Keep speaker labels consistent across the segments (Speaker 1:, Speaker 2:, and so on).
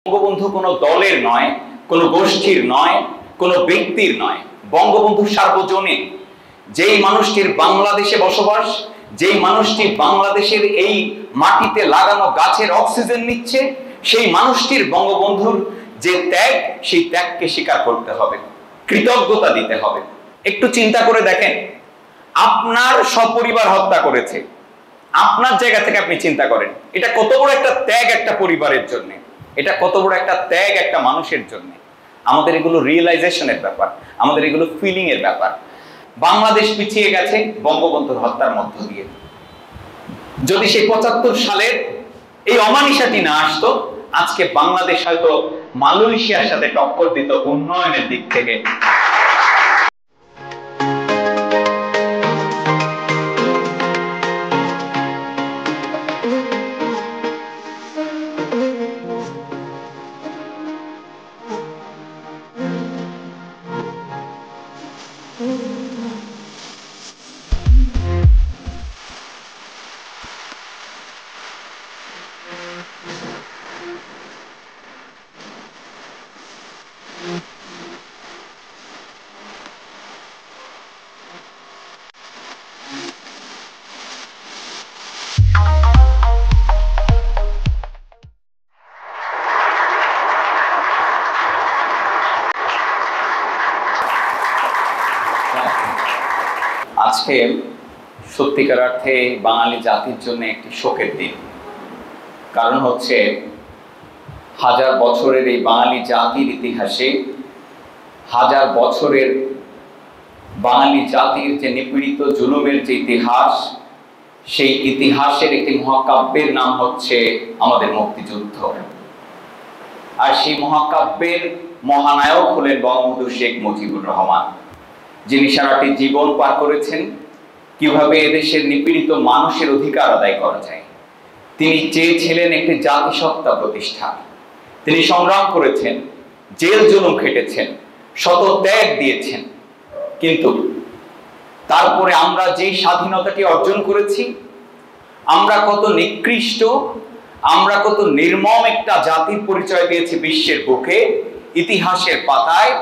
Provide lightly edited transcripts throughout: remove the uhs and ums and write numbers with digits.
Speaker 1: বঙ্গবন্ধু কোনো দলের নয়, কোনো গোষ্ঠীর নয়, কোনো ব্যক্তির নয়। বঙ্গবন্ধু সার্বজনীন। যেই মানুষটির বাংলাদেশে বসবাস, যেই মানুষটি বাংলাদেশের এই মাটিতে লাগানো গাছের অক্সিজেন নিচ্ছে, সেই মানুষটির বঙ্গবন্ধুর যে ত্যাগ, সেই ত্যাগকে স্বীকার করতে হবে, কৃতজ্ঞতা দিতে হবে। একটু চিন্তা করে দেখেন, আপনার সপরিবার হত্যা করেছে। আপনার জায়গা থেকে আপনি চিন্তা করেন, এটা কত বড় একটা ত্যাগ একটা পরিবারের জন্য, এটা কত বড় একটা ত্যাগ একটা মানুষের জন্য। আমাদের এগুলো রিয়েলাইজেশনের ব্যাপার, আমাদের এগুলো ফিলিং এর ব্যাপার। বাংলাদেশ পিছিয়ে গেছে বঙ্গবন্ধুর হত্যার মধ্য দিয়ে। যদি সেই ৭৫ সালের এই অমানিসাটি না আসতো, আজকে বাংলাদেশ হয়তো মালয়েশিয়ার সাথে টক্কর দিত উন্নয়নের দিক থেকে। আজকে সত্যিকার অর্থে বাঙালি জাতির জন্য একটি শোকের দিন। কারণ হচ্ছে, হাজার বছরের এই বাঙালি জাতির ইতিহাসে, হাজার বছরের বাঙালি জাতির যে নিপীড়িত জুলুমের যে ইতিহাস, সেই ইতিহাসের একটি মহাকাব্যের নাম হচ্ছে আমাদের মুক্তিযুদ্ধ। আর সেই মহাকাব্যের মহানায়ক হলেন বঙ্গবন্ধু শেখ মুজিবুর রহমান, যিনি সারাটি জীবন পার করেছেন কিভাবে এদেশের নিপীড়িত মানুষের অধিকার আদায় করা যায়। তিনি চেয়েছিলেন একটি জাতিসত্তা প্রতিষ্ঠা। তিনি সংগ্রাম করেছেন, জেল জুলুম খেটেছেন, শত ত্যাগ দিয়েছেন। কিন্তু তারপরে আমরা যে স্বাধীনতাটি অর্জন করেছি, আমরা কত নিকৃষ্ট, আমরা কত নির্মম একটা জাতির পরিচয় দিয়েছি বিশ্বের বুকে, ইতিহাসের পাতায়।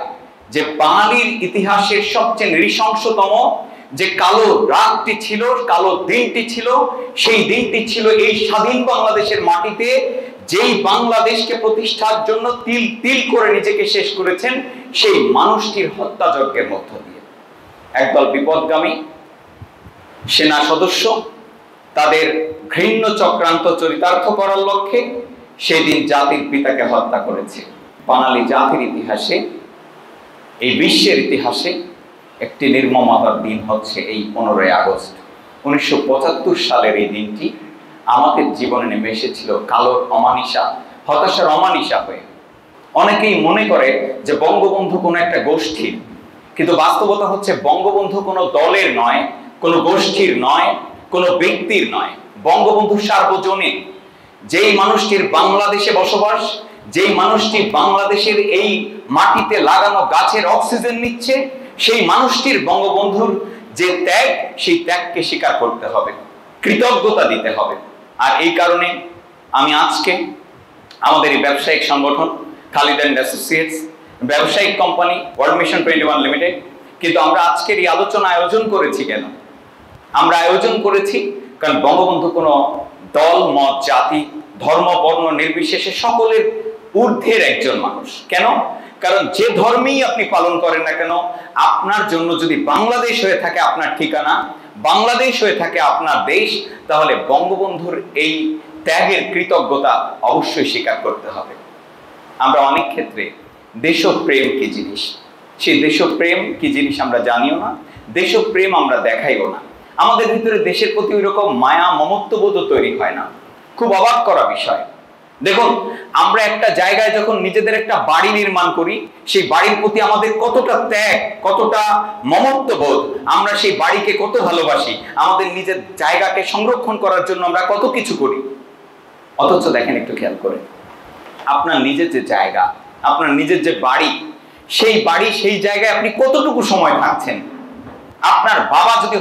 Speaker 1: যে বাঙালির ইতিহাসের সবচেয়ে নৃশংসতম যে কালো রাতটি ছিল, কালো দিনটি ছিল, সেই দিনটি ছিল এই স্বাধীন বাংলাদেশের মাটিতে যেই বাংলাদেশকে প্রতিষ্ঠার জন্য তিল তিল করে নিজেকে শেষ করেছেন সেই মানুষটির হত্যাযজ্ঞের মধ্য দিয়ে। একদল বিপদগামী সেনা সদস্য তাদের ঘৃণ্য চক্রান্ত চরিতার্থ করার লক্ষ্যে সেদিন জাতির পিতাকে হত্যা করেছে। বাঙালি জাতির ইতিহাসে, এই বিশ্বের ইতিহাসে একটি নির্মমতার দিন হচ্ছে এই 15ই আগস্ট। 1975 সালের এই দিনটি আমাদের জীবনে নেমে এসেছিল কালোর অমানিসা, হতাশার অমানিসা হয়ে। অনেকেই মনে করে যে বঙ্গবন্ধু কোনো একটা গোষ্ঠীর, কিন্তু বাস্তবতা হচ্ছে বঙ্গবন্ধু কোনো দলের নয়, কোনো গোষ্ঠীর নয়, কোনো ব্যক্তির নয়। বঙ্গবন্ধু সার্বজনীন। যেই মানুষটির বাংলাদেশে বসবাস, যেই মানুষটি বাংলাদেশের এই মাটিতে লাগানো গাছের অক্সিজেন নিচ্ছে, সেই মানুষটির বঙ্গবন্ধুর যে ত্যাগ, সেই ত্যাগকে স্বীকার করতে হবে, কৃতজ্ঞতা দিতে হবে। আর এই কারণে আমি আজকে আমাদের এই ব্যবসায়িক সংগঠন খালিদ অ্যান্ড অ্যাসোসিয়েটস, ব্যবসায়িক কোম্পানি ওয়ার্ল্ড মিশন 21 লিমিটেড, কিন্তু আমরা আজকের এই আলোচনা আয়োজন করেছি কেন? আমরা আয়োজন করেছি কারণ বঙ্গবন্ধু কোনো দল, মত, জাতি, ধর্ম, বর্ণ নির্বিশেষে সকলের ঊর্ধ্বের একজন মানুষ। কেন? কারণ যে ধর্মেই আপনি পালন করেন না কেন, আপনার জন্য যদি বাংলাদেশ হয়ে থাকে আপনার ঠিকানা, বাংলাদেশ হয়ে থাকে আপনার দেশ, তাহলে বঙ্গবন্ধুর এই ত্যাগের কৃতজ্ঞতা অবশ্যই স্বীকার করতে হবে। আমরা অনেক ক্ষেত্রে দেশপ্রেম কি জিনিস, সেই দেশপ্রেম কি জিনিস আমরা জানিও না, দেশপ্রেম আমরা দেখাইও না। আমাদের ভিতরে দেশের প্রতি ওই রকম মায়া মমত্ববোধ তৈরি হয় না। খুব অবাক করা বিষয়। দেখুন, আমরা একটা জায়গায় যখন নিজেদের একটা বাড়ি নির্মাণ করি, সেই বাড়ির প্রতি আমাদের কতটা ত্যাগ, কতটা মমত্ববোধ, আমরা সেই বাড়িকে কত ভালোবাসি, আমাদের নিজের জায়গাকে সংরক্ষণ করার জন্য আমরা কত কিছু করি। অথচ দেখেন, একটু খেয়াল করে, আপনার নিজের যে জায়গা, আপনার নিজের যে বাড়ি, সেই বাড়ি, সেই জায়গায় আপনি কতটুকু সময় থাকছেন। আপনার বাবা যদি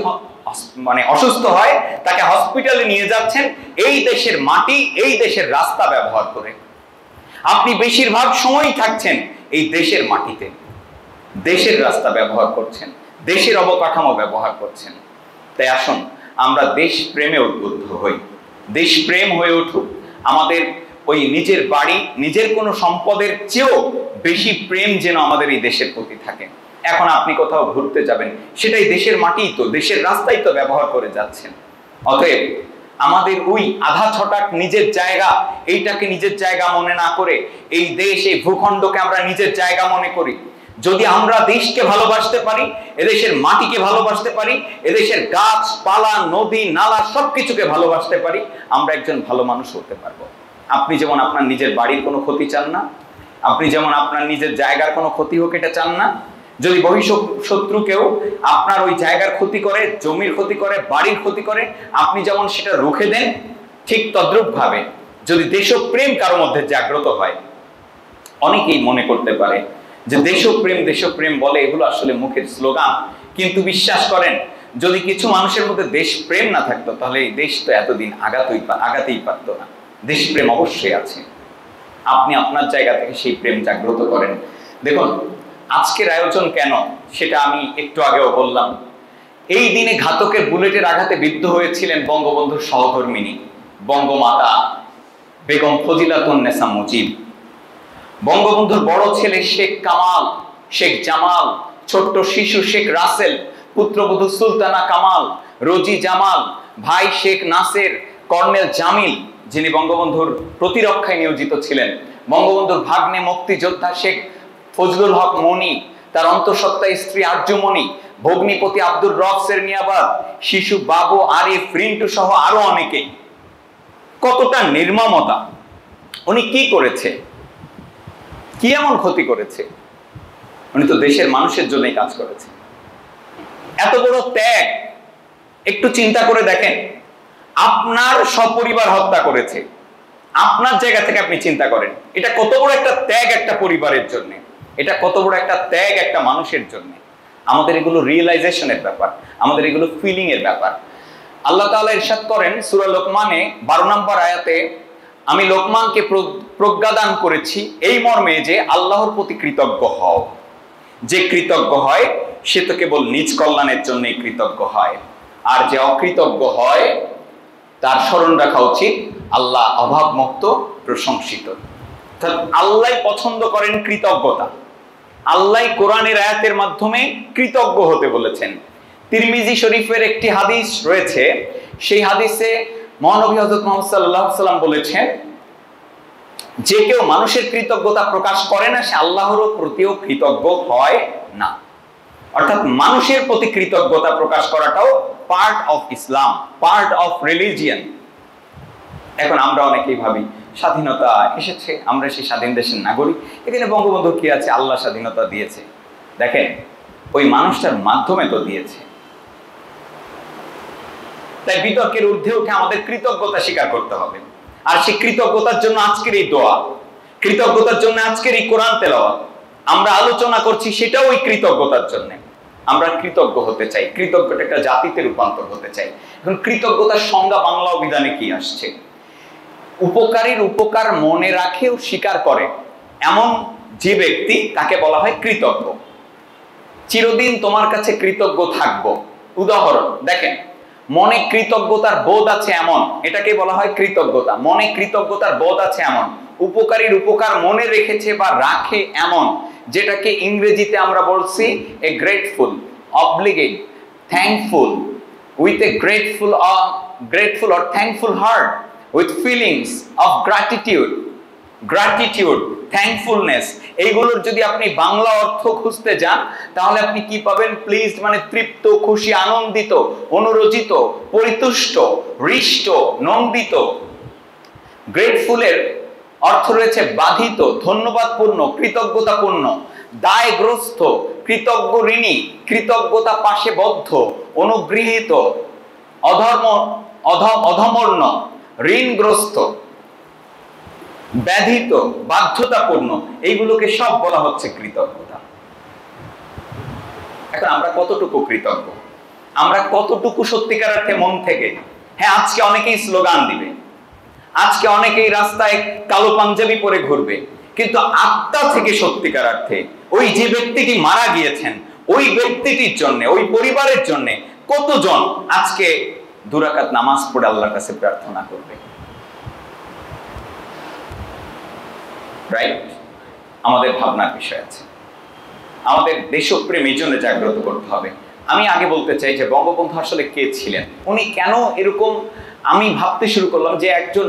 Speaker 1: অসুস্থ হয়, তাকে হসপিটালে নিয়ে যাচ্ছেন এই দেশের মাটি, এই দেশের রাস্তা ব্যবহার করে। আপনি বেশিরভাগ সময়ই থাকছেন এই দেশের মাটিতে, দেশের রাস্তা ব্যবহার করছেন, দেশের অবকাঠামো ব্যবহার করছেন। তাই আসুন আমরা দেশ প্রেমে উদ্বুদ্ধ হই, দেশ প্রেম হয়ে উঠুক আমাদের। ওই নিজের বাড়ি, নিজের কোনো সম্পদের চেয়েও বেশি প্রেম যেন আমাদের এই দেশের প্রতি থাকে। এখন আপনি কোথাও ঘুরতে যাবেন, সেটাই দেশের মাটিই তো, দেশের রাস্তাই তো ব্যবহার করে যাচ্ছেন। অতএব আমাদের ওই আধা ছটাক নিজের জায়গা, এইটাকে নিজের জায়গা মনে না করে এই দেশ, এই ভূখণ্ডকে আমরা নিজের জায়গা মনে করি। যদি আমরা দেশকে ভালোবাসতে পারি, এদেশের মাটিকে ভালোবাসতে পারি, এদেশের গাছপালা, নদী নালা সবকিছুকে ভালোবাসতে পারি, আমরা একজন ভালো মানুষ হতে পারবো। আপনি যেমন আপনার নিজের বাড়ির কোনো ক্ষতি চান না, আপনি যেমন আপনার নিজের জায়গার কোনো ক্ষতি হোক এটা চান না, যদি বহিঃশত্রু কেউ আপনার ওই জায়গার ক্ষতি করে, জমির ক্ষতি করে, বাড়ির ক্ষতি করে, আপনি যেমন সেটা রুখে দেন, ঠিক তদ্রূপ ভাবে যদি দেশপ্রেম কারো মধ্যে জাগ্রত হয়, অনেকেই মনে করতে পারে যে দেশপ্রেম বলে, এগুলো আসলে মুখের স্লোগান। কিন্তু বিশ্বাস করেন, যদি কিছু মানুষের মধ্যে দেশপ্রেম না থাকতো তাহলে এই দেশ তো এতদিন আগাতেই পারতো না। দেশপ্রেম অবশ্যই আছে, আপনি আপনার জায়গা থেকে সেই প্রেম জাগ্রত করেন। দেখুন আজকের আয়োজন কেন সেটা আমি একটু আগেও বললাম। এই দিনে ঘাতকের বুলেটের আঘাতে বিদ্ধ হয়েছিলেন বঙ্গবন্ধুর সহধর্মিণী বঙ্গমাতা বেগম ফজিলাতুন্নেসা মুজিব। বঙ্গবন্ধুর বড় ছেলে শেখ কামাল, শেখ জামাল, ছোট্ট শিশু শেখ রাসেল, পুত্রবধূ সুলতানা কামাল, রোজি জামাল, ভাই শেখ নাসের, কর্নেল জামিল যিনি বঙ্গবন্ধুর প্রতিরক্ষায় নিয়োজিত ছিলেন, বঙ্গবন্ধুর ভাগ্নে মুক্তিযোদ্ধা শেখ ফজলুল হক মনি, তার অন্তঃসত্ত্বা স্ত্রী আরজুমনি, ভগ্নিপতি আব্দুর রব সেরনিয়াবাদ, শিশু বাবু, আরিফ, রিন্টু সহ আরো অনেকেই। কতটা নির্মমতা! উনি কি করেছে, কি এমন ক্ষতি করেছে? উনি তো দেশের মানুষের জন্যই কাজ করেছে। এত বড় ত্যাগ, একটু চিন্তা করে দেখেন, আপনার সপরিবার হত্যা করেছে। আপনার জায়গা থেকে আপনি চিন্তা করেন, এটা কত বড় একটা ত্যাগ একটা পরিবারের জন্য, এটা কত বড় একটা ত্যাগ একটা মানুষের জন্য। আমাদের এগুলো রিয়েলাইজেশনের ব্যাপার, আমাদের এগুলো ফিলিং এর ব্যাপার। আল্লাহ তাআলা ইরশাদ করেন সূরা লোকমানে 12 নম্বর আয়াতে, আমি লোকমানকে প্রজ্ঞাদান করেছি এই মর্মে যে আল্লাহর প্রতি কৃতজ্ঞ হও। যে কৃতজ্ঞ হয় সে তো কেবল নিজ কল্যাণের জন্যই কৃতজ্ঞ হয়, আর যে অকৃতজ্ঞ হয় তার স্মরণ রাখা উচিত আল্লাহ অভাবমুক্ত, প্রশংসিত। আল্লাহ পছন্দ করেন কৃতজ্ঞতা। আল্লাহ কোরআনের আয়াতের মাধ্যমে কৃতজ্ঞ হতে বলেছেন। তিরমিজি শরীফের একটি হাদিস রয়েছে, সেই হাদিসে মহানবী হযরত মুহাম্মদ সাল্লাল্লাহু আলাইহি ওয়াসাল্লাম বলেছেন, যে কেউ মানুষের কৃতজ্ঞতা প্রকাশ করে না সে আল্লাহর প্রতিও কৃতজ্ঞ হয় না। অর্থাৎ মানুষের প্রতি কৃতজ্ঞতা প্রকাশ করাটাও part of Islam, part of religion. এখন আমরা অনেকেই ভাবি স্বাধীনতা এসেছে, আমরা সেই স্বাধীন দেশের নাগরিক, এখানে বঙ্গবন্ধু কি আছে, আল্লাহ স্বাধীনতা দিয়েছে। দেখেন ওই মানুষটার মাধ্যমে তো দিয়েছে। তাই বিতর্কের ঊর্ধ্বে উঠে আমাদের কৃতজ্ঞতা স্বীকার করতে হবে। আর সেই কৃতজ্ঞতার জন্য আজকের এই দোয়া, কৃতজ্ঞতার জন্য আজকের এই কোরআন তেলাওয়াত, আমরা আলোচনা করছি সেটাও ওই কৃতজ্ঞতার জন্য। আমরা কৃতজ্ঞ হতে চাই, কৃতজ্ঞতা একটা জাতিতে রূপান্তর হতে চাই। এখন কৃতজ্ঞতার সংজ্ঞা বাংলা অভিধানে কি আসছে? উপকারীর উপকার মনে রাখেও স্বীকার করে এমন যে ব্যক্তি, তাকে বলা হয় কৃতজ্ঞ। চিরদিন তোমার কাছে কৃতজ্ঞ থাকবো। উদাহরণ দেখেন, মনে কৃতজ্ঞতার বোধ আছে এমন, এটাকে বলা হয় কৃতজ্ঞতা। মনে কৃতজ্ঞতার বোধ আছে এমন, উপকারীর উপকার মনে রেখেছে বা রাখে এমন, যেটাকে ইংরেজিতে আমরা বলছি a grateful, obligate, thankful, with a grateful or thankful heart, with feelings of gratitude, thankfulness। এইগুলোর যদি আপনি বাংলা অর্থ খুঁজতে যান তাহলে আপনি কি পাবেন? প্লিজড মানে তৃপ্ত, খুশি, আনন্দিত, অনুরোচিত, পরিতুষ্ট, হৃষ্ট, নন্দিত। গ্রেটফুলের অর্থ রয়েছে বাধিত, ধন্যবাদপূর্ণ, কৃতজ্ঞতাপূর্ণ, দায়গ্রস্ত, কৃতজ্ঞ ঋণী, কৃতজ্ঞতা পাশে বদ্ধ, অনুগৃহীত, অধমর্ণ, ঋণগ্রস্ত, ব্যাধিত, বাধ্যতাপূর্ণ, এইগুলোকে সব বলা হচ্ছে কৃতজ্ঞতা। এখন আমরা কতটুকু কৃতজ্ঞ? আমরা কতটুকু সত্যিকার অর্থে মন থেকে? হ্যাঁ, আজকে অনেকেই স্লোগান দিবে, আজকে অনেকেই রাস্তায় কালো পাঞ্জাবি পরে ঘুরবে, কিন্তু আত্মা থেকে সত্যিকার অর্থে ওই যে ব্যক্তিটি মারা গিয়েছেন, ওই ব্যক্তিটির জন্য, ওই পরিবারের জন্য কতজন আজকে 2 রাকাত নামাজ পড়ে আল্লাহর কাছে প্রার্থনা করবে? রাইট? আমাদের ভাবনার বিষয় আছে, আমাদের দেশপ্রেম এই জন্য জাগ্রত করতে হবে। আমি আগে বলতে চাই যে বঙ্গবন্ধু আসলে কে ছিলেন, উনি কেন এরকম, আমি ভাবতে শুরু করলাম যে একজন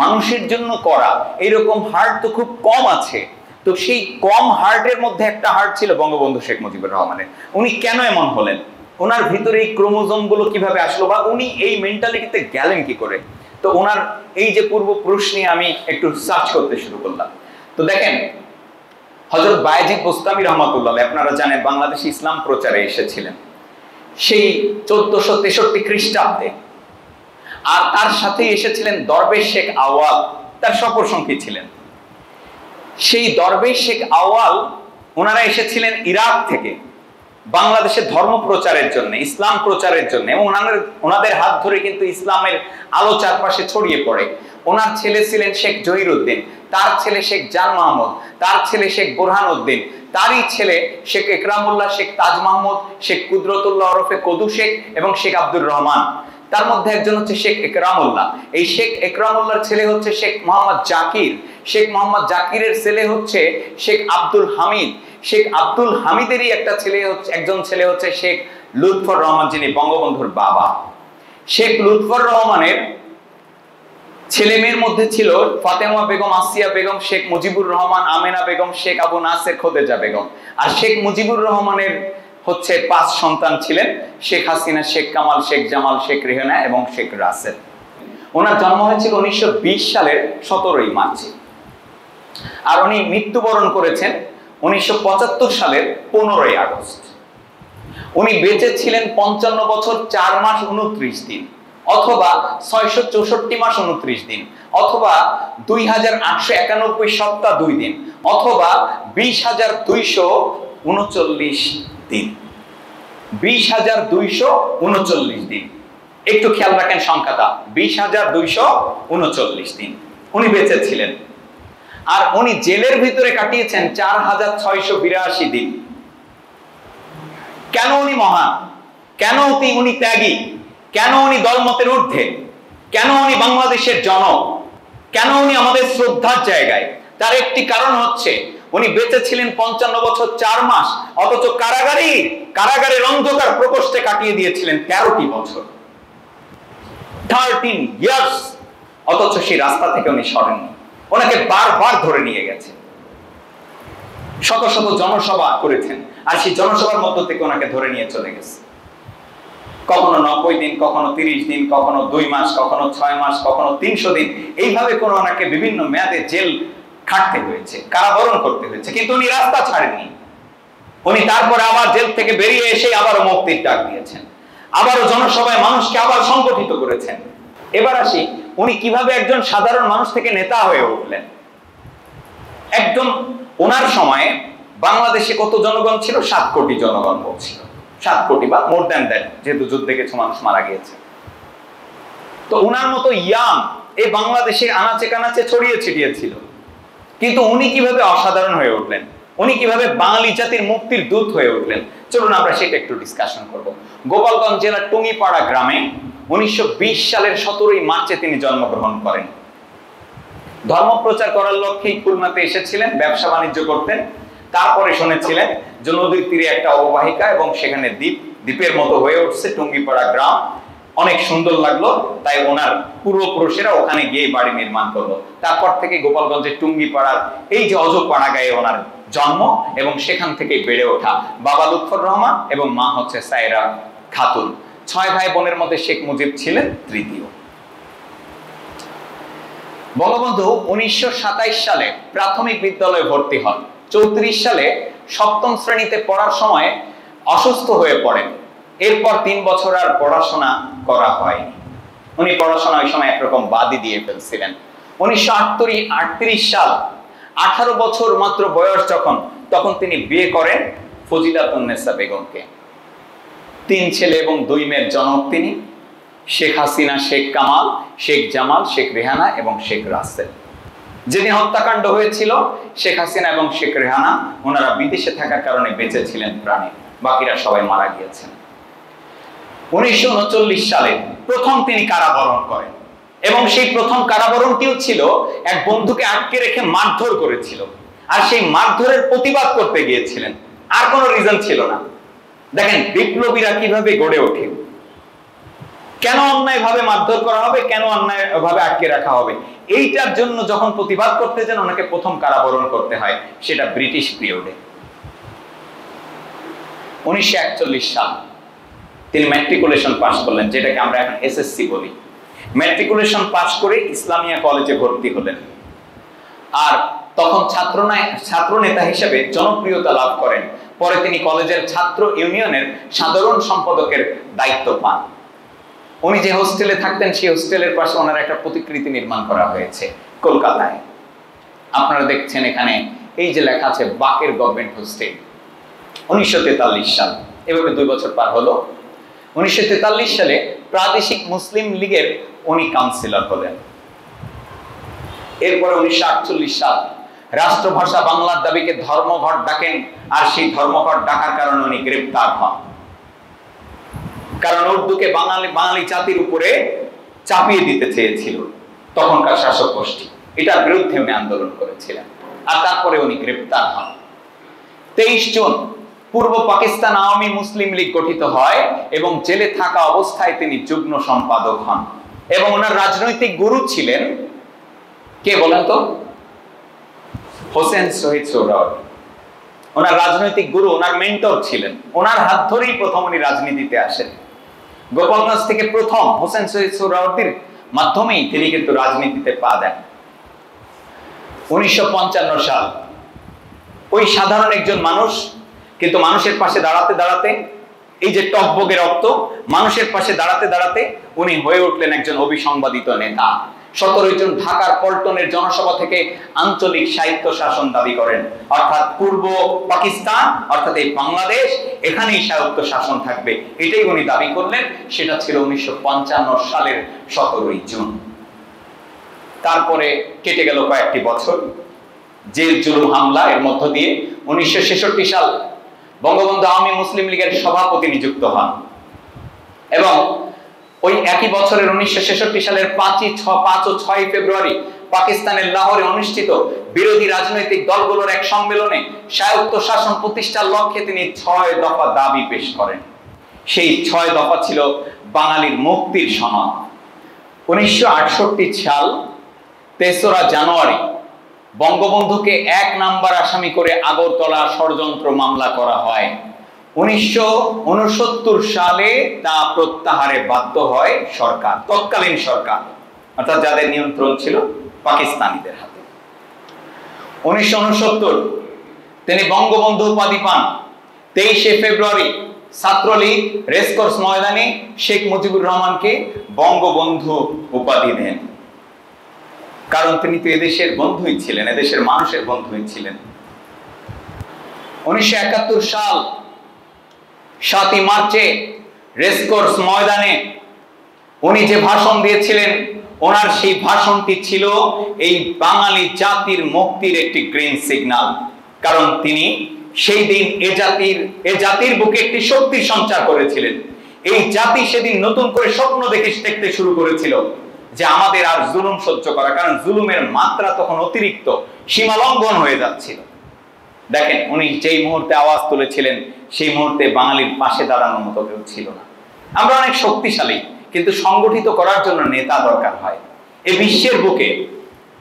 Speaker 1: মানুষের জন্য করা এরকম হার্ট তো খুব কম আছে, তো সেই কম হার্টের মধ্যে একটা হার্ট ছিল বঙ্গবন্ধু শেখ মুজিবুর রহমানের। উনি কেন এমন হলেন? ওনার ভিতরে এই ক্রোমোজোম গুলো কিভাবে আসলো, বা উনি এই মেন্টালিটিতে গেলেন কি করে? তো ওনার এই যে পূর্বপুরুষ নিয়ে আমি একটু সার্চ করতে শুরু করলাম। তো দেখেন, হযরত বায়েজিদ বোস্তামি রহমাতুল্লাহ, আপনারা জানেন বাংলাদেশে ইসলাম প্রচারে এসেছিলেন সেই 1463 খ্রিস্টাব্দে। আর তার সাথে এসেছিলেন দরবেশ শেখ আউয়াল, তার সফরসঙ্গী ছিলেন। সেই দরবেশ শেখ আউয়াল ওনারা এসেছিলেন ইরাক থেকে বাংলাদেশে ধর্ম প্রচারের জন্য, ইসলাম প্রচারের জন্য, এবং ওনাদের হাত ধরে কিন্তু ইসলামের আলো চারপাশে ছড়িয়ে পড়ে। ওনার ছেলে ছিলেন শেখ জহিরুদ্দিন, তার ছেলে শেখ জান মাহমুদ, তার ছেলে শেখ বোরহান উদ্দিন, তারই ছেলে শেখ একরামুল্লাহ, শেখ তাজ মাহমুদ, শেখ কুদরতুল্লাহ ওরফে কদু শেখ এবং শেখ আব্দুর রহমান। তার মধ্যে একজন হচ্ছে শেখ একরামুল্লাহ। এই শেখ একরামুল্লাহর ছেলে হচ্ছে শেখ মোহাম্মদ জাকির, শেখ মোহাম্মদ জাকিরের ছেলে হচ্ছে শেখ আব্দুল হামিদ, শেখ আব্দুল হামিদেরই একজন ছেলে হচ্ছে শেখ লুৎফর রহমান, যিনি বঙ্গবন্ধুর বাবা। শেখ লুৎফর রহমানের ছেলে মেয়ের মধ্যে ছিল ফাতেমা বেগম, আসিয়া বেগম, শেখ মুজিবুর রহমান, আমেনা বেগম, শেখ আবু নাসের, খোদেজা বেগম। আর শেখ মুজিবুর রহমানের হচ্ছে 5 সন্তান ছিলেন, শেখ হাসিনা, শেখ কামাল, শেখ জামাল, শেখ রেহানা এবং শেখ রাসেল। ওনার জন্ম হয়েছিল 1920 সালের 17ই মার্চে, আর উনি মৃত্যুবরণ করেছেন 1975 সালের 15ই আগস্ট। উনি বেঁচে ছিলেন 55 বছর 4 মাস 29 দিন, অথবা 664 মাস 29 দিন, অথবা 2891 সপ্তাহ 2 দিন, অথবা 20,239 দিন। 20,239 দিন, একটু খেয়াল রাখেন সংখ্যাটা, 20,239 দিন উনি বেঁচে ছিলেন। আর উনি জেলের ভিতরে কাটিয়েছেন 4,682 দিন। কেন উনি মহান? কেন উনি ত্যাগী? কেন উনি দলমতের ঊর্ধ্বে? কেন উনি বাংলাদেশের জনক? কেন উনি আমাদের শ্রদ্ধার জায়গায়? তার একটি কারণ হচ্ছে উনি বেঁচে ছিলেন 55 বছর 4 মাস, অথচ কারাগারের অন্ধকার প্রকোষ্ঠে কাটিয়ে দিয়েছিলেন 13টি বছর, 13 ইয়ার্স। অথচ সেই রাস্তা থেকে উনি সরেননি, ওনাকে বারবার ধরে নিয়ে গেছে। শত শত জনসভা করেছেন, আর সেই জনসভার মধ্য থেকে ওনাকে ধরে নিয়ে চলে গেছে। কখনো 90 দিন, কখনো 30 দিন, কখনো 2 মাস, কখনো 6 মাস, কখনো 300 দিন, এইভাবে করে ওনাকে বিভিন্ন মেয়াদে জেল খাটতে হয়েছে, কারাবরণ করতে হয়েছে, কিন্তু উনি রাস্তা ছাড়েননি। উনি তারপরে আবার জেল থেকে বেরিয়ে এসে আবারও মুক্তির ডাক দিয়েছেন, আবারও জনসভায় মানুষকে আবার সংগঠিত করেছেন। এবার আসি, উনি কিভাবে একজন সাধারণ মানুষ থেকে নেতা হয়ে উঠলেন। একদম ওনার সময়ে বাংলাদেশে কত জনগণ ছিল? 7 কোটি জনগণ ছিল, 7 কোটি বা মোর দ্যান দ্যাট, যেহেতু যুদ্ধে কিছু মানুষ মারা গিয়েছে। তো ওনার মতো ইয়াং এই বাংলাদেশের আনাচে কানাচে ছড়িয়ে ছিটিয়ে ছিল, কিন্তু উনি কিভাবে অসাধারণ হয়ে উঠলেন, উনি কিভাবে বাঙালি জাতির মুক্তির দূত হয়ে উঠলেন, চলুন আমরা সেটা একটু ডিসকাশন করব। গোপালগঞ্জ জেলার টুঙ্গিপাড়া গ্রামে 1920 সালের 17ই মার্চে তিনি জন্মগ্রহণ করেন। ধর্ম প্রচার করার লক্ষ্যেই খুলনাতে এসেছিলেন, ব্যবসা বাণিজ্য করতেন। তারপরে শুনেছিলেন যে নদীর তীরে একটা অববাহিকা এবং সেখানে দ্বীপের মতো হয়ে উঠছে টুঙ্গিপাড়া গ্রাম, অনেক সুন্দর লাগলো, তাই ওনার পূর্বপুরুষেরা ওখানে গিয়ে বাড়ি নির্মাণ করলো। তারপর থেকে গোপালগঞ্জের টুঙ্গিপাড়ার এই যে অজপাড়া গায়ে ওনার জন্ম, এবং সেখান থেকে বেড়ে ওঠা। বাবা লুৎফর রহমান এবং মা হচ্ছে সায়রা খাতুন। 6 ভাই বোনের মধ্যে শেখ মুজিব ছিলেন তৃতীয়। বঙ্গবন্ধু 1927 সালে প্রাথমিক বিদ্যালয়ে ভর্তি হন। 34 সালে 7ম শ্রেণীতে পড়ার সময় অসুস্থ হয়ে পড়েন। এরপর 3 বছর আর পড়াশোনা করা হয়নি। উনি পড়াশোনা ওই সময় একরকম বাদই দিয়ে ফেলছিলেন। 1938 সাল, 18 বছর মাত্র বয়স যখন, তখন তিনি বিয়ে করেন ফজিলাতুন্নেসা বেগমকে। 3 ছেলে এবং 2 মেয়ের জনক তিনি। শেখ হাসিনা, শেখ কামাল, শেখ জামাল, শেখ রেহানা এবং শেখ রাসেল। যেদিন হত্যাকাণ্ড হয়েছিল, শেখ হাসিনা এবং শেখ রেহানা ওনারা বিদেশে থাকার কারণে বেঁচে ছিলেন প্রাণে, বাকিরা সবাই মারা গিয়েছেন। 1939 সালে প্রথম তিনি কারাবরণ করেন, এবং সেই প্রথম কারাবরণটিও ছিল এক বন্ধুকে আটকে রেখে মারধর করেছিল, আর সেই মারধরের প্রতিবাদ করতে গিয়েছিলেন, আর কোনো রিজন ছিল না। দেখেন বিপ্লবীরা কিভাবে গড়ে ওঠে, কেন অন্যায়ভাবে মারধর করা হবে, কেন অন্যায়ভাবে আটকে রাখা হবে, এইটার জন্য যখন প্রতিবাদ করতে যান ওনাকে প্রথম কারাবরণ করতে হয়, সেটা ব্রিটিশ পিরিয়ডে। 1941 সাল তিনি ম্যাট্রিকুলেশন পাস করলেন, যেটাকে আমরা এখন এসএসসি বলি। ম্যাট্রিকুলেশন পাস করে ইসলামিয়া কলেজে ভর্তি হলেন, আর তখন ছাত্র নেতা হিসেবে জনপ্রিয়তা লাভ করেন। পরে তিনি কলেজের ছাত্র ইউনিয়নের সাধারণ সম্পাদকের দায়িত্ব পান। উনি যে হোস্টেলে থাকতেন সেই হোস্টেলের পাশে ওনার একটা প্রতিকৃতি নির্মাণ করা হয়েছে কলকাতায়। আপনারা দেখছেন এখানে এই যে লেখা আছে বাকের গভর্নমেন্ট হোস্টেল। 1943 সাল, এভাবে 2 বছর পার হলো। 1943 সালে প্রাদেশিক মুসলিম লীগের উনি কাউন্সিলর হলেন। এরপরে 1948 সাল রাষ্ট্রভাষা বাংলার দাবিকে ধর্মঘট ডাকেন, আর সেই ধর্মঘট ডাকার কারণে উনি গ্রেফতার হন, কারণ উর্দুকে বাঙালি জাতির উপরে চাপিয়ে দিতে চেয়েছিল তখনকার শাসক গোষ্ঠী, এটার বিরুদ্ধে উনি আন্দোলন করেছিলেন, আর তারপরে উনি গ্রেফতার হন। 23 জুন পূর্ব পাকিস্তান আওয়ামী মুসলিম লীগ গঠিত হয়, এবং জেলে থাকা অবস্থায় তিনি যুগ্ম সম্পাদক হন, এবং ওনার রাজনৈতিক গুরু ছিলেন কে বলেন তো? হোসেন শহীদ সোহরাওয়ার্দী। ওনার রাজনৈতিক গুরু, ওনার মেন্টর ছিলেন, ওনার হাত ধরেই প্রথম উনি রাজনীতিতে আসেন। গোপালগঞ্জ থেকে প্রথম হোসেন শহীদ সোহরাওয়ার্দীর মাধ্যমেই তিনি কিন্তু রাজনীতিতে পা দেন। 1955 সাল, ওই সাধারণ একজন মানুষ, কিন্তু মানুষের পাশে দাঁড়াতে দাঁড়াতে, এই যে টকবগে রক্ত, মানুষের পাশে দাঁড়াতে দাঁড়াতে উনি হয়ে উঠলেন একজন অবিসংবাদিত নেতা। 17 জন ঢাকার পল্টনের জনসভা থেকে আঞ্চলিক স্বায়ত্ত শাসন দাবি করেন, অর্থাৎ পূর্ব পাকিস্তান, অর্থাৎ এই বাংলাদেশ, এখানেই স্বায়ত্ত শাসন থাকবে, এটাই উনি দাবি করলেন। সেটা ছিল 1955 সালের 17 জুন। তারপরে কেটে গেল কয়েকটি বছর জেল জুলুম হামলা এর মধ্য দিয়ে 1966 সাল বঙ্গবন্ধু আওয়ামী মুসলিম লীগের সভাপতি নিযুক্ত হন, এবং ওই একই বছরের 1966 সালের 5 ও 6 ফেব্রুয়ারি পাকিস্তানের লাহোরে অনুষ্ঠিত বিরোধী রাজনৈতিক দলগুলোর এক সম্মেলনে স্বায়ত্ত শাসন প্রতিষ্ঠার লক্ষ্যে তিনি 6 দফা দাবি পেশ করেন। সেই 6 দফা ছিল বাঙালির মুক্তির সনদ। 1968 সাল 3রা জানুয়ারি বঙ্গবন্ধুকে 1 নাম্বার আসামি করে আগরতলা ষড়যন্ত্র মামলা করা হয়। 1969 সালে তা প্রত্যাহারে বাধ্য হয় সরকার, তৎকালীন সরকার, অর্থাৎ যাদের নিয়ন্ত্রণ ছিল পাকিস্তানিদের হাতে। 1969 তিনি বঙ্গবন্ধু উপাধি পান। 23 ফেব্রুয়ারি ছাত্রলীগ রেসকোর্স ময়দানে শেখ মুজিবুর রহমানকে বঙ্গবন্ধু উপাধি দেন, কারণ তিনি তো এদেশের বন্ধুই ছিলেন, এদেশের মানুষের বন্ধুই ছিলেন। 1971 সাল 7 মার্চে রেসকোর্স ময়দানে উনি যে ভাষণ দিয়েছিলেন, ওনার সেই ভাষণটি ছিল এই বাঙালি জাতির মুক্তির একটি গ্রিন সিগন্যাল, কারণ তিনি সেই দিন এ জাতির বুকে একটি শক্তির সঞ্চার করেছিলেন। এই জাতি সেদিন নতুন করে স্বপ্ন দেখতে শুরু করেছিল যে আমাদের আর জুলুম সহ্য করা, কারণ জুলুমের মাত্রা তখন অতিরিক্ত, সীমা লঙ্ঘন হয়ে যাচ্ছিল। দেখেন উনি যেই মুহূর্তে আওয়াজ তুলেছিলেন সেই মুহূর্তে বাঙালির পাশে দাঁড়ানোর মতো কেউ ছিল না। আমরা অনেক শক্তিশালী, কিন্তু সংগঠিত করার জন্য নেতা দরকার হয়। এই বিশ্বের বুকে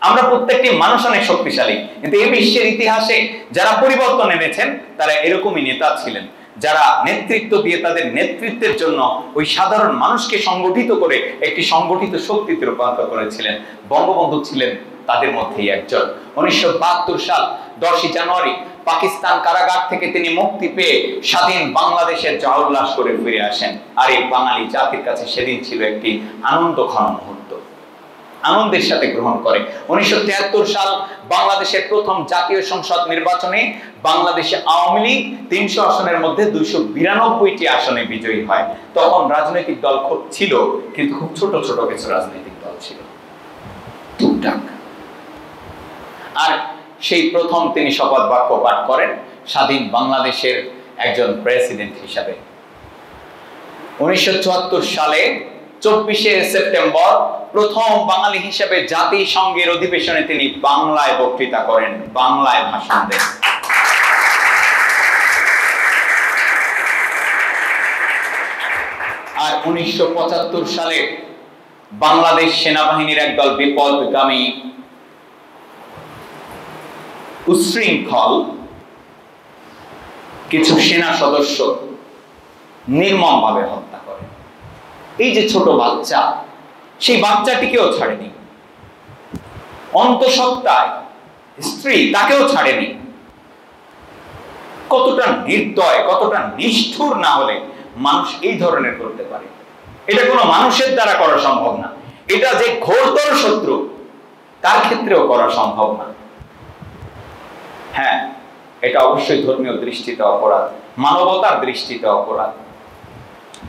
Speaker 1: আমরা প্রত্যেকটি মানুষ অনেক শক্তিশালী, কিন্তু এই বিশ্বের ইতিহাসে যারা পরিবর্তন এনেছেন তারা এরকমই নেতা ছিলেন, যারা নেতৃত্ব দিয়ে তাদের নেতৃত্বের জন্য ওই সাধারণ মানুষকে সংগঠিত করে একটি সংগঠিত শক্তিতে রূপান্তর করেছিলেন। বঙ্গবন্ধু ছিলেন তাদের মধ্যেই একজন। 1972 সাল 10 জানুয়ারি পাকিস্তান কারাগার থেকে তিনি মুক্তি পেয়ে স্বাধীন বাংলাদেশের জয় উল্লাস করে ফিরে আসেন, আর এই বাঙালি জাতির কাছে সেদিন ছিল একটি আনন্দঘন মুহূর্ত, আনন্দের সাথে গ্রহণ করে। 1973 সাল বাংলাদেশের প্রথম জাতীয় সংসদ নির্বাচনে বাংলাদেশে আওয়ামী লীগ 300 আসনের মধ্যে 292টি আসনে বিজয়ী হয়। তখন রাজনৈতিক দল খুব ছিল, কিন্তু খুব ছোট ছোট কিছু রাজনৈতিক দল ছিল, টুকটাক। আর সেই প্রথম তিনি শপথ বাক্য পাঠ করেন স্বাধীন বাংলাদেশের একজন প্রেসিডেন্ট হিসাবে। 1974 সালে 24শে সেপ্টেম্বর প্রথম বাঙালি হিসেবে জাতিসংঘের অধিবেশনে তিনি বাংলায় বক্তৃতা করেন, বাংলায় ভাষণ দেন। আর 1975 সালে বাংলাদেশ সেনাবাহিনীর একদল বিপদগামী উচ্ছৃঙ্খল কিছু সেনা সদস্য নির্মমভাবে হত্যা করে। এই যে ছোট বাচ্চা, সেই বাচ্চাটিকেও ছাড়েনি, অন্তঃসত্ত্বায় স্ত্রী তাকেও ছাড়েনি। কতটা নির্দয়, কতটা নিষ্ঠুর না হলে মানুষ এই ধরনের করতে পারে? এটা কোনো মানুষের দ্বারা করা সম্ভব না। এটা যে ঘোরতর শত্রু তার ক্ষেত্রেও করা সম্ভব না। হ্যাঁ, এটা অবশ্যই ধর্মীয় দৃষ্টিতে অপরাধ, মানবতার দৃষ্টিতে অপরাধ,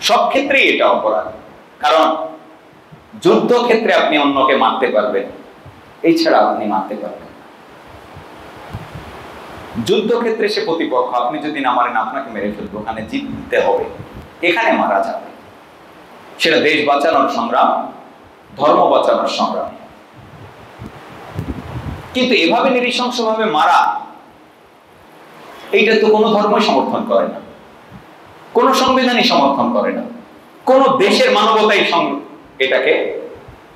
Speaker 1: সব ক্ষেত্রেই এটা অপরাধ। কারণ যুদ্ধক্ষেত্রে আপনি অন্যকে মারতে পারবেন, এছাড়া আপনি মারতে পারবেন না। যুদ্ধক্ষেত্রে সে প্রতিপক্ষ, আপনি যদি না মারেন আপনাকে মেরে ফেলবে, ওখানে জিততে হবে, এখানে মারা যাবে। সেটা দেশ বাঁচানোর সংগ্রাম, ধর্ম বাঁচানোর সংগ্রাম। কিন্তু এভাবে নৃশংসভাবে মারা, এইটা তো কোনো ধর্মই সমর্থন করে না, কোন সংবিধানই সমর্থন করে না, কোন দেশের মানবতাই এটাকে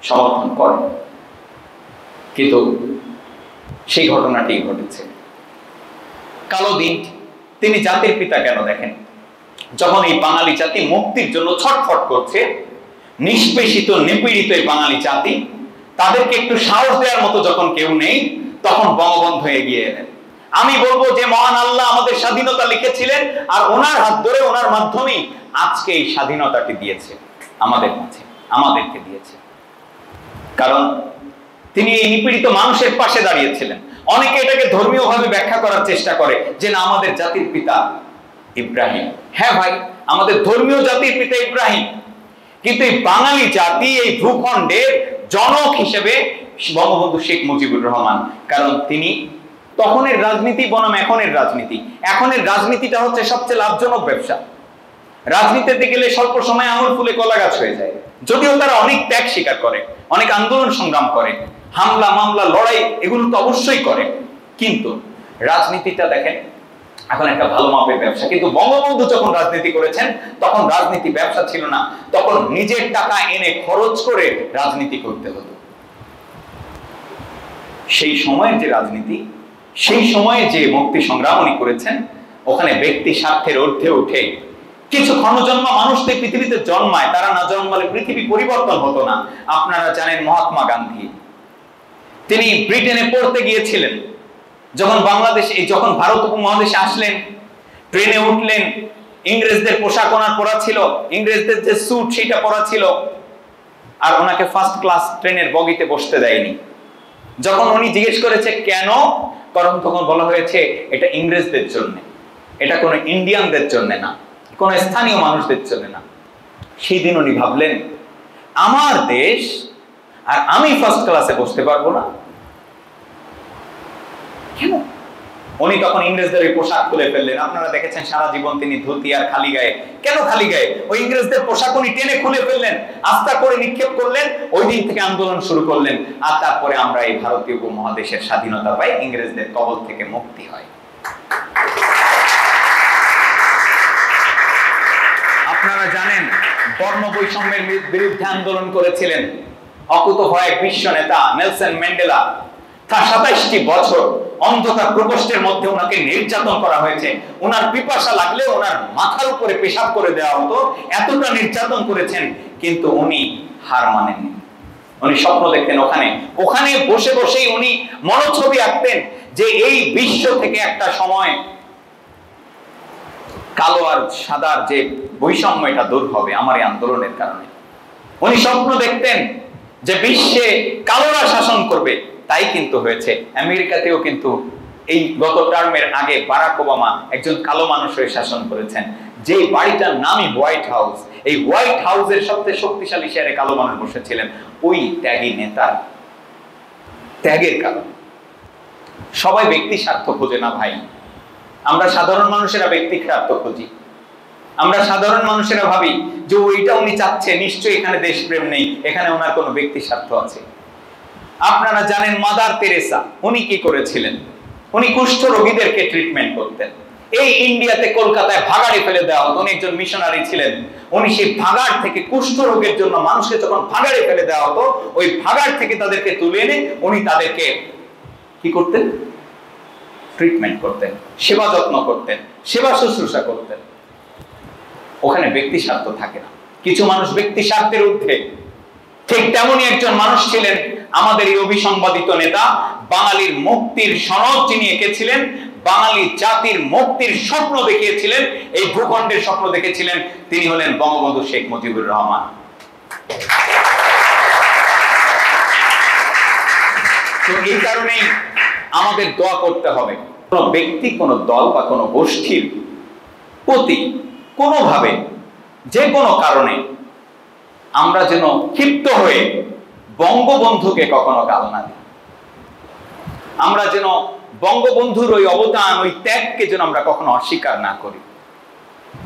Speaker 1: সমর্থন করে। কিন্তু সেই ঘটনাটি ঘটেছে। কালো দিন তিনি জাতির পিতা কেন দেখেন? যখন এই বাঙালি জাতি মুক্তির জন্য ছটফট করছে, নিষ্পেষিত নিপীড়িত এই বাঙালি জাতি, তাদেরকে একটু সাহস দেওয়ার মতো যখন কেউ নেই, তখন বঙ্গবন্ধু এগিয়ে এলেন। আমি বলবো যে মহান আল্লাহ আমাদের স্বাধীনতা লিখেছিলেন, আর ওনার হাত ধরে, ওনার মাধ্যমেই আজকে এই স্বাধীনতাটি দিয়েছে আমাদের মাঝে, আমাদেরকে দিয়েছে। কারণ তিনি এই নিপীড়িত মানুষের পাশে দাঁড়িয়েছিলেন। অনেকে এটাকে ধর্মীয়ভাবে ব্যাখ্যা করার চেষ্টা করে যে না, আমাদের জাতির পিতা ইব্রাহিম। হ্যাঁ ভাই, আমাদের ধর্মীয় জাতির পিতা ইব্রাহিম, কিন্তু এই বাঙালি জাতি, এই ভূখণ্ডের জনক হিসেবে বঙ্গবন্ধু শেখ মুজিবুর রহমান। কারণ তিনি তখনের রাজনীতি বনাম এখনের রাজনীতি, এখনের রাজনীতিটা হচ্ছে সবচেয়ে লাভজনক ব্যবসা। রাজনীতিতে গেলে স্বল্প সময়ে আঙুল ফুলে কলা গাছ হয়ে যায়। যদিও তারা অনেক ত্যাগ স্বীকার করে, অনেক আন্দোলন সংগ্রাম করে, হামলা মামলা লড়াই এগুলো তো অবশ্যই করে, কিন্তু রাজনীতিটা দেখেন এখন একটা ভালো মাপের ব্যবসা। কিন্তু বঙ্গবন্ধু যখন রাজনীতি করেছেন, তখন রাজনীতি ব্যবসা ছিল না, তখন নিজের টাকা এনে খরচ করে রাজনীতি করতে হতো। সেই সময়ের যে রাজনীতি, সেই সময়ে যে মুক্তি সংগ্রাম উনি করেছেন, ওখানে ব্যক্তি স্বার্থের ঊর্ধ্বে উঠে কিছু ক্ষণজন্মা মানুষ পৃথিবীতে জন্মায়, তারা না জন্মালে পৃথিবী পরিবর্তন হতো না। আপনারা জানেন মহাত্মা গান্ধী, তিনি ব্রিটেনে পড়তে গিয়েছিলেন। যখন যখন ভারত উপমহাদেশে আসলেন, ট্রেনে উঠলেন, ইংরেজদের পোশাক ওনার পরা ছিল, ইংরেজদের যে স্যুট সেটা পরা ছিল, আর ওনাকে ফার্স্ট ক্লাস ট্রেনের বগিতে বসতে দেয়নি। যখন উনি জিজ্ঞেস করেছে কেন, কারণ তখন বলা হয়েছে এটা ইংরেজদের জন্য, এটা কোনো ইন্ডিয়ানদের জন্য না, কোন স্থানীয় মানুষদের জন্য না। সেই দিন উনি ভাবলেন আমার দেশ, আর আমি ফার্স্ট ক্লাসে বসতে পারবো না কেন? উনি তখন ইংরেজদের ওই পোশাক খুলে ফেললেন। আপনারা দেখেছেন সারা জীবন তিনি ধুতি আর খালি গায়ে। কেন খালি গায়ে? ওই ইংরেজদের পোশাক উনি টেনে খুলে ফেললেন, আস্থা করে নিক্ষেপ করলেন, ওই দিন থেকে আন্দোলন শুরু করলেন। আর তারপরে আমরা এই ভারতীয় উপমহাদেশের স্বাধীনতা পাই, ইংরেজদের কবল থেকে মুক্তি হয়। আপনারা জানেন বর্ণ বৈষম্যের বিরুদ্ধে আন্দোলন করেছিলেন অকুতোভয় বিশ্ব নেতা নেলসন ম্যান্ডেলা। তার 27টি বছর অন্ধকার প্রকোষ্ঠের মধ্যে ওনাকে নির্যাতন করা হয়েছে। ওনার পিপাসা লাগলে ওনার মাথার উপরে পেশাব করে দেওয়া হতো, এতটা নির্যাতন করেছেন, কিন্তু উনি হার মানেননি। উনি স্বপ্ন দেখতেন, ওখানে বসে বসেই উনি মনোছবি আঁকতেন যে এই বিশ্ব থেকে একটা সময় কালো আর সাদার যে বৈষম্য, এটা দূর হবে আমার এই আন্দোলনের কারণে। উনি স্বপ্ন দেখতেন যে বিশ্বে কালোরা শাসন করবে, তাই কিন্তু হয়েছে। আমেরিকাতেও কিন্তু এই গত টার্মের আগে বারাক ওবামা একজন কালো মানুষ হয়ে শাসন করেছেন, যে বাড়িটার নামই হোয়াইট হাউস। এই হোয়াইট হাউসের সবচেয়ে শক্তিশালী চেয়ারে কালো মানুষ বসেছিলেন, ওই ত্যাগী নেতার ত্যাগের কারণে। সবাই ব্যক্তি স্বার্থ খোঁজে না ভাই। আমরা সাধারণ মানুষেরা ব্যক্তি স্বার্থ খুঁজি। আমরা সাধারণ মানুষেরা ভাবি যে ওইটা উনি চাচ্ছে, নিশ্চয়ই এখানে দেশপ্রেম নেই, এখানে ওনার কোনো ব্যক্তি স্বার্থ আছে। আপনারা জানেন মাদার তেরেসা উনি কি করেছিলেন? উনি কুষ্ঠ রোগীদেরকে ট্রিটমেন্ট করতেন। এই ইন্ডিয়াতে কলকাতায় ভাগাড়ে ফেলে দেওয়া হতো। উনি একজন মিশনারি ছিলেন। উনি সেই ভাগাড় থেকে, কুষ্ঠ রোগের জন্য মানুষকে যখন ভাগাড়ে ফেলে দেওয়া হতো, ওই ভাগাড় থেকে তাদেরকে তুলে এনে উনি তাদেরকে কি করতেন? ট্রিটমেন্ট করতেন, সেবা যত্ন করতেন, সেবা শুশ্রূষা করতেন। ওখানে ব্যক্তি স্বার্থ থাকে না। কিছু মানুষ ব্যক্তি স্বার্থের ঊর্ধ্বে। ঠিক তেমনই একজন মানুষ ছিলেন আমাদের এই অভিসংবাদিত নেতা, বাঙালির মুক্তির সনদ যিনি এঁকেছিলেন, বাঙালি জাতির মুক্তির স্বপ্ন দেখিয়েছিলেন, এই ভূখণ্ডের স্বপ্ন দেখেছিলেন, তিনি হলেন বঙ্গবন্ধু শেখ মুজিবুর রহমান। তো এই কারণেই আমাদের দোয়া করতে হবে কোন ব্যক্তি, কোন দল বা কোন গোষ্ঠীর প্রতি কোনোভাবে, যে কোনো কারণে আমরা যেন ক্ষিপ্ত হয়ে বঙ্গবন্ধুকে কখনো গাল না দিই। আমরা যেন বঙ্গবন্ধুর ওই অবদান, ওই ত্যাগকে যেন আমরা কখনো অস্বীকার না করি।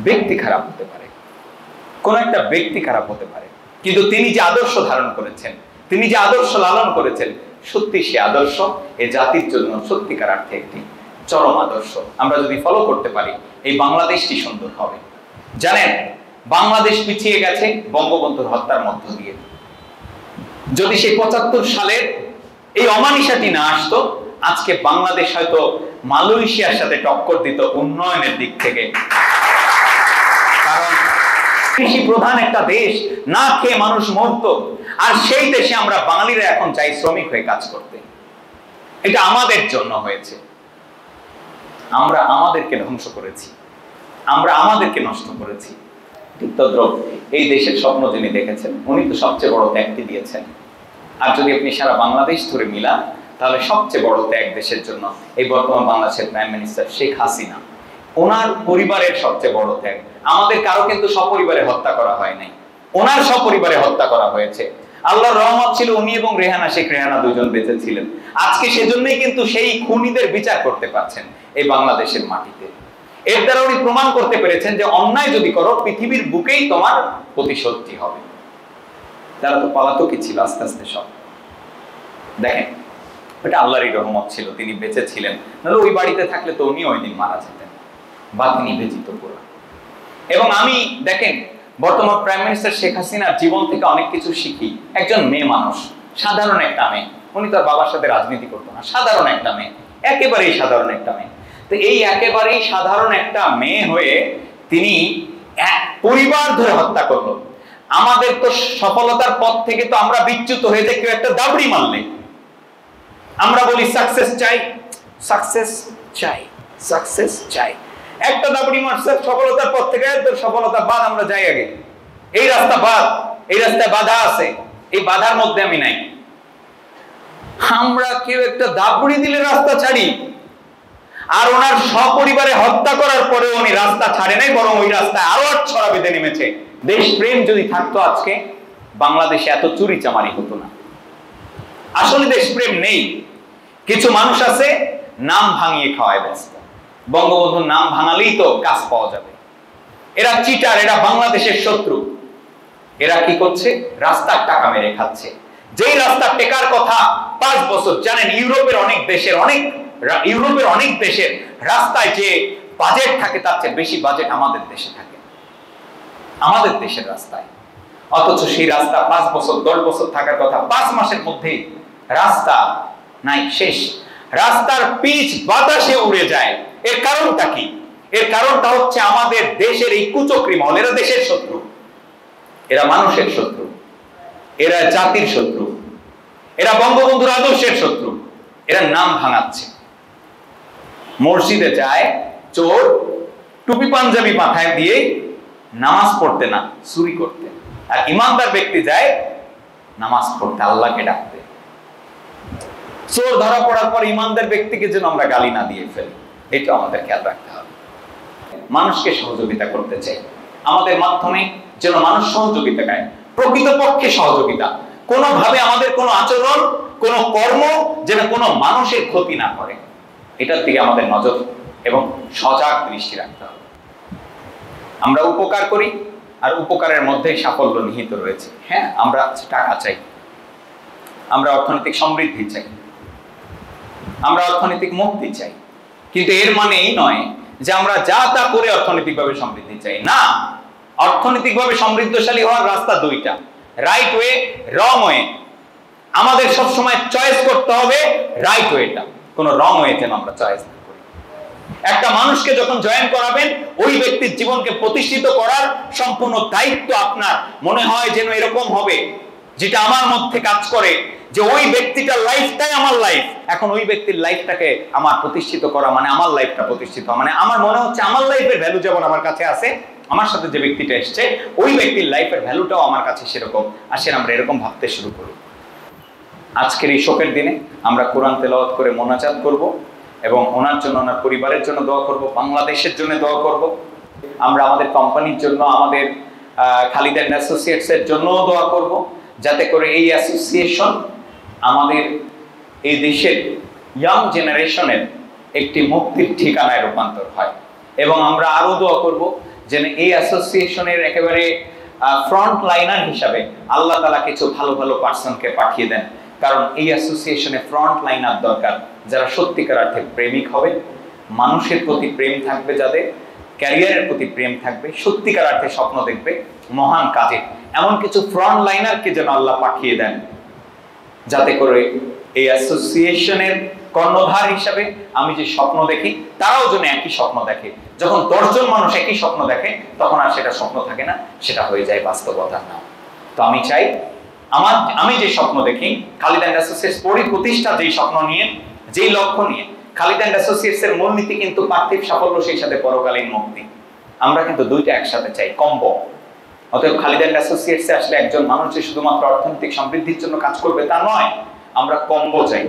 Speaker 1: ব্যক্তি খারাপ হতে পারে, কোন একটা ব্যক্তি খারাপ হতে পারে, কিন্তু তিনি যে আদর্শ ধারণ করেছেন, তিনি যে আদর্শ লালন করেছেন, সত্যি সে আদর্শ এই জাতির জন্য সত্যিকার অর্থে একটি চরম আদর্শ। আমরা যদি ফলো করতে পারি, এই বাংলাদেশটি সুন্দর হবে। জানেন, বাংলাদেশ পিছিয়ে গেছে বঙ্গবন্ধুর হত্যার মধ্য দিয়ে। যদি সেই ৭৫ সালের এই অমানিসাটি না আসতো, আজকে বাংলাদেশ হয়তো মালয়েশিয়ার সাথে টক্কর দিত উন্নয়নের দিক থেকে। কারণ কৃষি প্রধান একটা দেশ, না খেয়ে মানুষ মরতো, আর সেই দেশে আমরা বাঙালিরা এখন চাই শ্রমিক হয়ে কাজ করতে। এটা আমাদের জন্য হয়েছে। আমরা আমাদেরকে ধ্বংস করেছি, আমরা আমাদেরকে নষ্ট করেছি। ঠিক তদ্রুপ এই দেশের স্বপ্ন যিনি দেখেছেন, উনি তো সবচেয়ে বড় ত্যাগটি দিয়েছেন। আর যদি আপনি সারা বাংলাদেশ ধরে মিলান, তাহলে সবচেয়ে বড় ত্যাগ দেশের জন্য এই বর্তমান বাংলাদেশের প্রাইম মিনিস্টার শেখ হাসিনা, ওনার পরিবারের সবচেয়ে বড় ত্যাগ। আমাদের কারো কিন্তু সপরিবারে হত্যা করা হয় নাই, ওনার সপরিবারে হত্যা করা হয়েছে। আল্লাহর রহমত ছিল উনি এবং রেহানা শেখ রেহানা দুজন বেঁচে ছিলেন। আজকে সেজন্যই কিন্তু সেই খুনিদের বিচার করতে পারছেন এই বাংলাদেশের মাটিতে। এর দ্বারা উনি প্রমাণ করতে পেরেছেন যে অন্যায় যদি করো, পৃথিবীর বুকেই তোমার প্রতিশোধটি হবে। তারা তো পলাতকই ছিল আস্তে আস্তে সব। দেখেন, এটা আল্লাহরই রহমত ছিল, তিনি বেঁচে ছিলেন। নাহলে ওই বাড়িতে থাকলে তো উনি ওই দিন মারা যেতেন, বাতি নিভে যেত পুরো। এবং আমি দেখেন, বর্তমান প্রাইম মিনিস্টার শেখ হাসিনার জীবন থেকে অনেক কিছু শিখি। একজন মেয়ে মানুষ, সাধারণ একটা মেয়ে, উনি তার বাবার সাথে রাজনীতি করতো না, সাধারণ একটা মেয়ে, একেবারেই সাধারণ একটা মেয়ে। তো এই একেবারেই সাধারণ একটা মেয়ে হয়ে তিনি এক পরিবার ধরে হত্যা করলো। আমাদের তো সফলতার পথ থেকে তো আমরা বিচ্যুত হয়ে যাই কেউ একটা দাবড়ি মারলে। আমরা বলি সাকসেস চাই, সাকসেস চাই, সাকসেস চাই। একটা দাবড়ি মারছে, সফলতার পথ থেকে তোর সফলতা বাদ, আমরা যাই আগে। এই রাস্তা বাদ, এই রাস্তায় বাধা আছে, এই বাধার মধ্যে আমি নাই। আমরা কেউ একটা দাবড়ি দিলে রাস্তা ছাড়ি, আর ওনার সপরিবারে হত্যা করার পরে উনি রাস্তা ছাড়ে নাই, বরং ওই রাস্তায় আরো ছড়া বেঁধে নেমেছে। দেশপ্রেম যদি থাকতো, আজকে বাংলাদেশে এত চুরি চামারি হতো না। আসলে দেশপ্রেম নেই। কিছু মানুষ আছে নাম ভাঙিয়ে খাওয়ায় ব্যস্ত। বঙ্গবন্ধুর নাম ভাঙালেই তো কাজ পাওয়া যাবে। এরা চিটার, এরা বাংলাদেশের শত্রু। এরা কি করছে? রাস্তার টাকা মেরে খাচ্ছে। যেই রাস্তা টেকার কথা 5 বছর, জানেন ইউরোপের অনেক দেশের রাস্তায় যে বাজেট থাকে তার চেয়ে বেশি বাজেট আমাদের দেশে থাকে, আমাদের দেশের রাস্তায়। অথচ সেই রাস্তা 5 বছর 10 বছর থাকার কথা 5 মাসের মধ্যে রাস্তা নাই, শেষ। রাস্তার পিচ বাতাসে উড়ে যায়। এর কারণটা কি? এর কারণটা হচ্ছে আমাদের দেশের এই কুচক্রী মহল। এরা দেশের শত্রু, এরা মানুষের শত্রু, এরা জাতির শত্রু, এরা বঙ্গবন্ধুর আদর্শের শত্রু। এরা নাম ভাঙাচ্ছে। মসজিদে যায় চোর, টুপি পাঞ্জাবি মাথায় দিয়ে নামাজ পড়তে না, চুরি করতে। আর ইমানদার ব্যক্তি যায় নামাজ পড়তে, আল্লাহকে ডাকতে। চোর ধরা পড়ার পর ইমানদার ব্যক্তিকে যেন আমরা গালি না দিয়ে ফেলি, এটা আমাদের খেয়াল রাখতে হবে। মানুষকে সহযোগিতা করতে চাই, আমাদের মাধ্যমে যেন মানুষ সহযোগিতা পায়, প্রকৃতপক্ষে সহযোগিতা। কোনোভাবে আমাদের কোনো আচরণ কোনো কর্ম যেন কোনো মানুষের ক্ষতি না করে, এটার দিকে আমাদের নজর এবং সজাগ দৃষ্টি রাখতে হবে। আমরা উপকার করি আর উপকারের মধ্যেই সাফল্য নিহিত রয়েছে। হ্যাঁ, আমরা টাকা চাই, আমরা অর্থনৈতিক সমৃদ্ধি চাই, আমরা অর্থনৈতিক মুক্তি চাই, কিন্তু এর মানে এই নয় যে আমরা যা তা করে অর্থনৈতিকভাবে সমৃদ্ধি চাই না। অর্থনৈতিকভাবে সমৃদ্ধশালী হওয়ার রাস্তা দুইটা, রাইট ওয়ে, রং ওয়ে। আমাদের সব সময় চয়েস করতে হবে রাইট ওয়েটা, কোনো রং ওয়েতে আমরা চয়েস না করি। একটা মানুষকে যখন জয়েন করাবেন, ওই ব্যক্তির জীবনকে প্রতিষ্ঠিত করার সম্পূর্ণ দায়িত্ব আপনার। মনে হয় যেন এরকম হবে, যেটা আমার মধ্যে কাজ করে, যে ওই ব্যক্তিটার লাইফটাই আমার লাইফ, এখন ওই ব্যক্তির লাইফটাকে আমার প্রতিষ্ঠিত করা মানে আমার লাইফটা প্রতিষ্ঠিত, মানে আমার মনে হচ্ছে আমার লাইফের ভ্যালু যেমন আমার কাছে আছে, আমার সাথে যে ব্যক্তিটা এসছে ওই ব্যক্তির লাইফের ভ্যালুটাও আমার কাছে সেরকম। আসেন আমরা এরকম ভাবতে শুরু করি। আজকের এই শোকের দিনে আমরা কোরআন তেলাওয়াত করে মোনাজাত করব এবং ওনার জন্য, ওনার পরিবারের জন্য দোয়া করব, বাংলাদেশের জন্য দোয়া করব। আমরা আমাদের কোম্পানির জন্য, আমাদের খালিদ অ্যান্ড অ্যাসোসিয়েটস এর জন্য দোয়া করব, যাতে করে এই অ্যাসোসিয়েশন আমাদের এই দেশের ইয়াং জেনারেশনের একটি মুক্তির ঠিকানায় রূপান্তর হয়। এবং আমরা আরো দোয়া করব যেন এই অ্যাসোসিয়েশনের একেবারে ফ্রন্ট লাইনার হিসাবে আল্লাহ তাআলা কিছু ভালো ভালো পার্সনকে পাঠিয়ে দেন, কারণ এই অ্যাসোসিয়েশনে ফ্রন্ট লাইনার দরকার, যারা সত্যিকার অর্থে প্রেমিক হবে, মানুষের প্রতি প্রেম থাকবে, যাদের ক্যারিয়ারের প্রতি প্রেম থাকবে, সত্যিকার অর্থে স্বপ্ন দেখবে মহান কাজে। এমন কিছু ফ্রন্ট লাইনারকে যেন আল্লাহ পাঠিয়ে দেন, যাতে করে এই অ্যাসোসিয়েশনের কর্ণধার হিসাবে আমি যে স্বপ্ন দেখি, তারাও যেন একই স্বপ্ন দেখে। যখন 10 জন মানুষ একই স্বপ্ন দেখে, তখন আর সেটা স্বপ্ন থাকে না, সেটা হয়ে যায় বাস্তবতা। না, তো আমি চাই আমি যে স্বপ্ন দেখি, খালিদ অ্যান্ড অ্যাসোসিয়েটস প্রতিষ্ঠা যেই স্বপ্ন নিয়ে, যেই লক্ষ্য নিয়ে, খালিদ অ্যান্ড অ্যাসোসিয়েটস এর মূলনীতি কিন্তু পার্থিব সাফল্য, সেই সাথে পরকালীন মুক্তি। আমরা কিন্তু দুইটা একসাথে চাই, কম্বো। অতএব খালিদ অ্যান্ড অ্যাসোসিয়েটস আসলে একজন মানুষ যে শুধুমাত্র অর্থনৈতিক সমৃদ্ধির জন্য কাজ করবে তা নয়, আমরা কম্বো চাই।